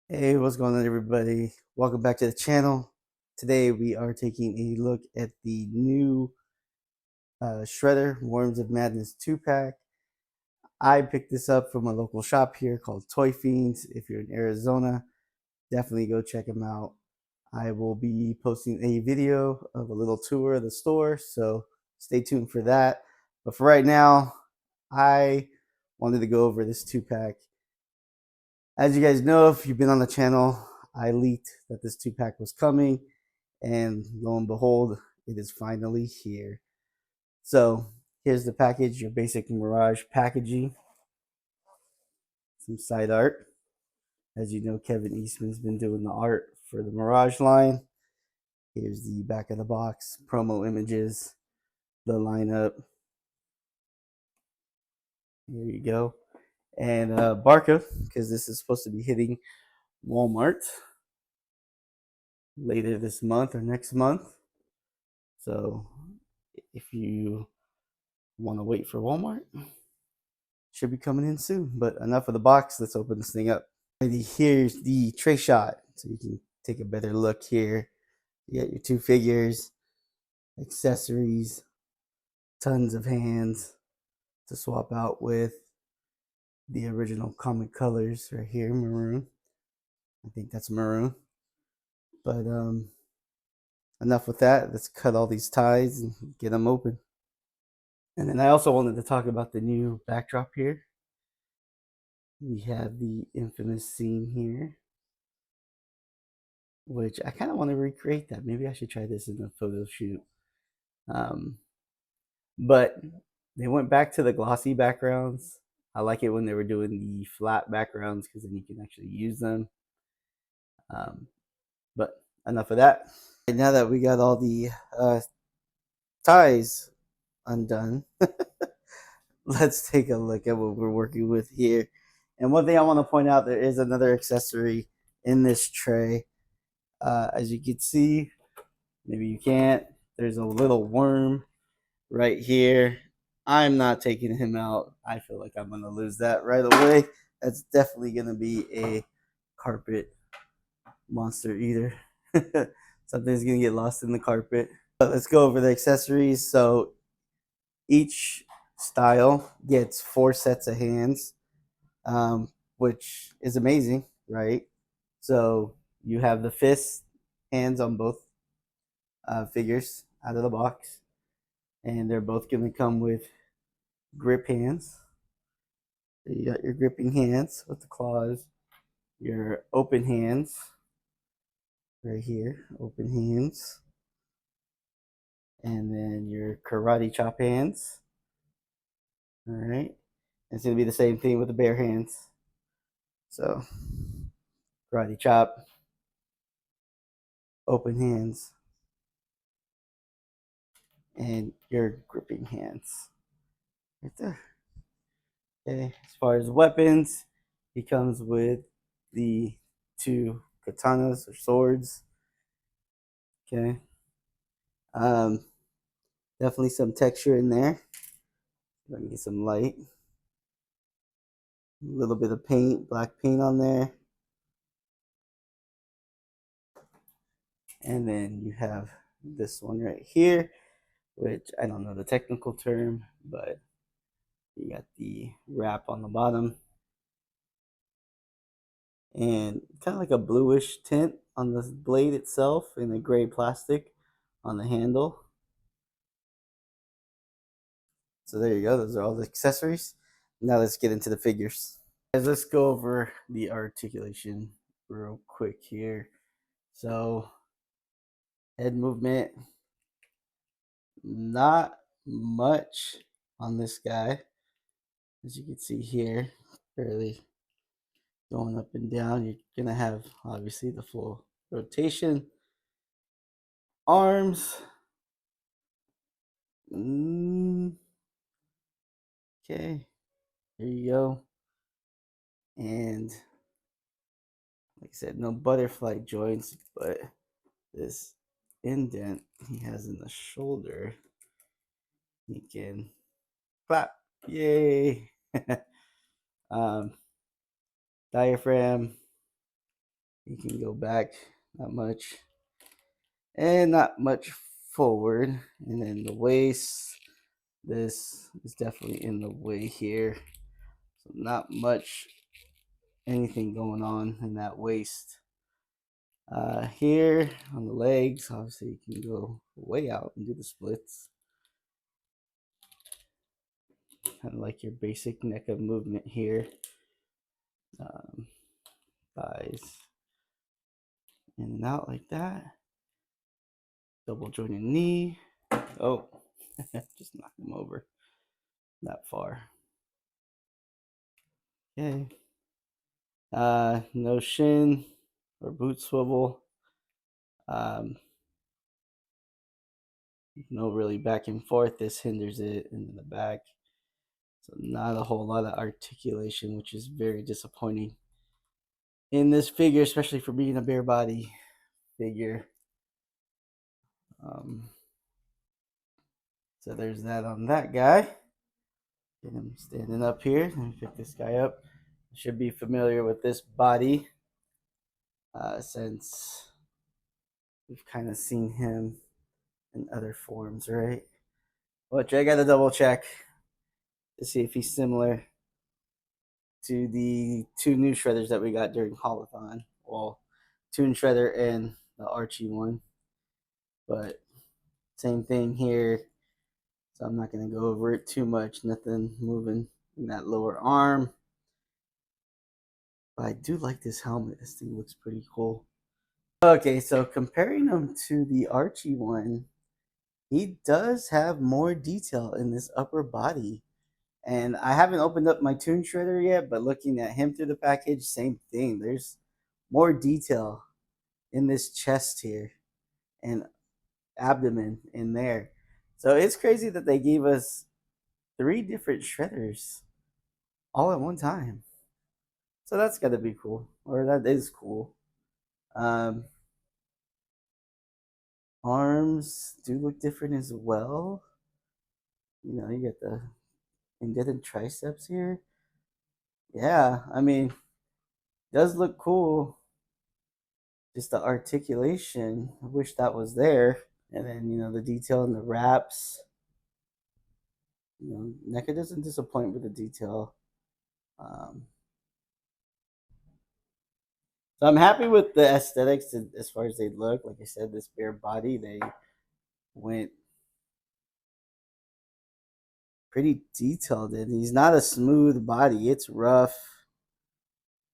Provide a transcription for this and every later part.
Hey, what's going on, everybody? Welcome back to the channel. Today we are taking a look at the new Shredder Worms of Madness 2-pack. I picked this up from a local shop here called Toy Fiends. If you're in Arizona, definitely go check them out. I will be posting a video of a little tour of the store, so stay tuned for that. But for right now, I wanted to go over this 2-pack. As you guys know, if you've been on the channel, I leaked that this 2-pack was coming, and lo and behold, it is finally here. So here's the package, your basic Mirage packaging, some side art. As you know, Kevin Eastman's been doing the art for the Mirage line. Here's the back of the box, promo images, the lineup. Here you go. And Barca, because this is supposed to be hitting Walmart later this month or next month. So if you want to wait for Walmart, should be coming in soon. But enough of the box. Let's open this thing up. Here's the tray shot, so you can take a better look here. You got your two figures, accessories, tons of hands to swap out with. The original comic colors right here, maroon. I think that's maroon. But enough with that. Let's cut all these ties and get them open. And then I also wanted to talk about the new backdrop here. We have the infamous scene here, which I kind of want to recreate that. Maybe I should try this in a photo shoot. Um, but they went back to the glossy backgrounds. I like it when they were doing the flat backgrounds because then you can actually use them. Um, but enough of that. And now that we got all the ties undone, let's take a look at what we're working with here. And one thing I want to point out, there is another accessory in this tray. As you can see, maybe you can't, there's a little worm right here. I'm not taking him out. I feel like I'm going to lose that right away. That's definitely going to be a carpet monster eater. Something's going to get lost in the carpet. But let's go over the accessories. So each style gets 4 sets of hands, which is amazing, right? So you have the fist hands on both figures out of the box, and they're both going to come with grip hands. So you got your gripping hands with the claws, your open hands right here, open hands, and then your karate chop hands. All right, it's going to be the same thing with the bare hands. So karate chop, open hands, and your gripping hands right there. Okay, as far as weapons, he comes with the 2 katanas or swords. Okay, um, definitely some texture in there. Let me get some light. A little bit of paint, black paint on there. And then you have this one right here, which I don't know the technical term, but you got the wrap on the bottom and kind of like a bluish tint on the blade itself and a gray plastic on the handle. So there you go. Those are all the accessories. Now let's get into the figures. Guys, let's go over the articulation real quick here. So head movement, not much on this guy. As you can see here, barely going up and down. You're gonna have obviously the full rotation. Arms. Okay, here you go. And like I said, no butterfly joints, but this indent he has in the shoulder, he can clap. Yay! um, Diaphragm, You can go back, not much, and not much forward. And then the waist, this is definitely in the way here. So not much anything going on in that waist. Here on the legs, obviously you can go way out and do the splits. Kind of like your basic NECA movement here. Thighs in and out like that. Double jointed knee. Oh, just knocked him over that far. Okay. No shin or boot swivel. No really back and forth. This hinders it in the back. So not a whole lot of articulation, which is very disappointing in this figure, especially for being a bare body figure. So there's that on that guy. Get him standing up here. Let me pick this guy up. Should be familiar with this body since we've kind of seen him in other forms, right? Which I got to double check to see if he's similar to the two new shredders that we got during Holothon. Well, Toon Shredder and the Archie one. But same thing here. So I'm not going to go over it too much. Nothing moving in that lower arm. But I do like this helmet. This thing looks pretty cool. Okay, so comparing him to the Archie one, he does have more detail in this upper body. And I haven't opened up my Toon Shredder yet, but looking at him through the package, same thing. There's more detail in this chest here and abdomen in there. So it's crazy that they gave us 3 different shredders all at one time. So that's got to be cool, or that is cool. Arms do look different as well. You know, you get the indented triceps here. Yeah, I mean, does look cool. Just the articulation, I wish that was there. And then, you know, the detail in the wraps. You know, NECA doesn't disappoint with the detail. So I'm happy with the aesthetics as far as they look. Like I said, this bare body, they went pretty detailed in. He's not a smooth body. It's rough.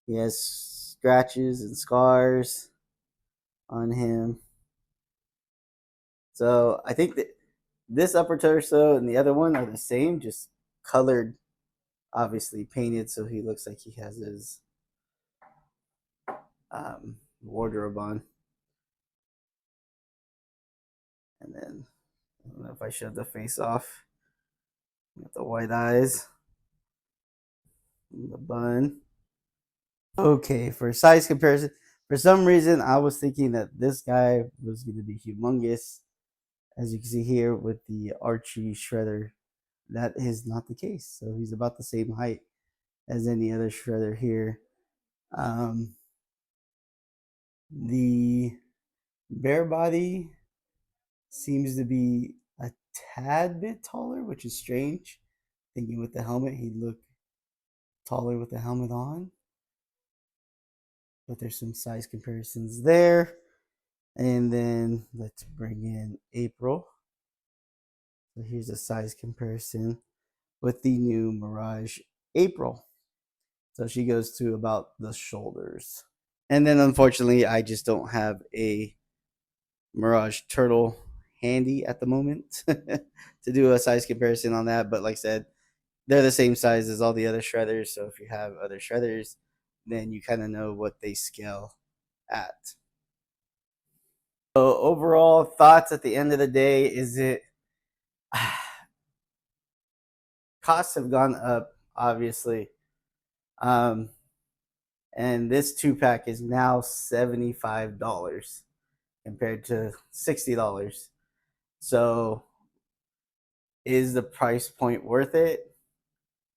He has scratches and scars on him. So I think that this upper torso and the other one are the same, just colored, obviously painted, so he looks like he has his wardrobe on. And then I don't know if I showed the face off. Got the white eyes, and the bun. Okay, for size comparison, for some reason I was thinking that this guy was going to be humongous. As you can see here with the Archie Shredder, that is not the case. So he's about the same height as any other Shredder here. The bare body seems to be a tad bit taller, which is strange. Thinking with the helmet, he'd look taller with the helmet on. But there's some size comparisons there. And then let's bring in April. So here's a size comparison with the new Mirage April. So she goes to about the shoulders. And then unfortunately, I just don't have a Mirage Turtle handy at the moment to do a size comparison on that. But like I said, they're the same size as all the other shredders. So if you have other shredders, then you kind of know what they scale at. So overall thoughts at the end of the day, is it costs have gone up, obviously. And this 2-pack is now $75 compared to $60. So is the price point worth it?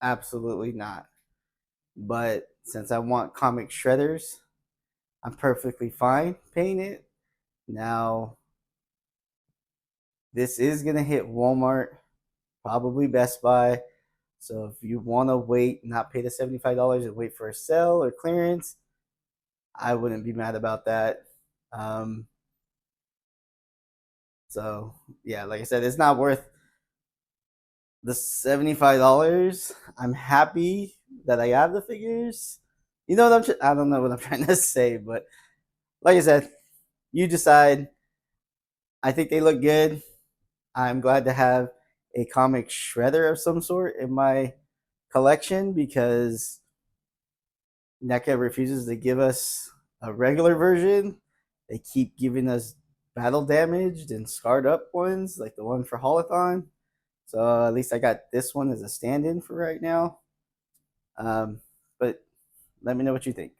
Absolutely not. But since I want comic shredders, I'm perfectly fine paying it. Now, this is going to hit Walmart, probably Best Buy. So if you want to wait, not pay the $75 and wait for a sale or clearance, I wouldn't be mad about that. Um, so yeah, like I said, it's not worth the $75. I'm happy that I have the figures. You know what I don't know what I'm trying to say, but like I said, you decide. I think they look good. I'm glad to have a comic shredder of some sort in my collection because NECA refuses to give us a regular version. They keep giving us battle damaged and scarred up ones, like the one for Holothon. So at least I got this one as a stand-in for right now. But let me know what you think.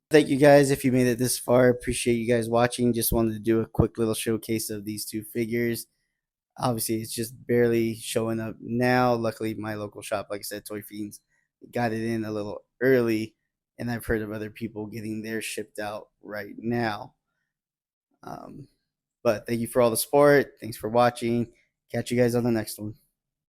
Thank you guys if you made it this far. Appreciate you guys watching. Just wanted to do a quick little showcase of these two figures. Obviously, it's just barely showing up now. Luckily, my local shop, like I said, Toy Fiends, got it in a little early, and I've heard of other people getting theirs shipped out right now. But thank you for all the support. Thanks for watching. Catch you guys on the next one.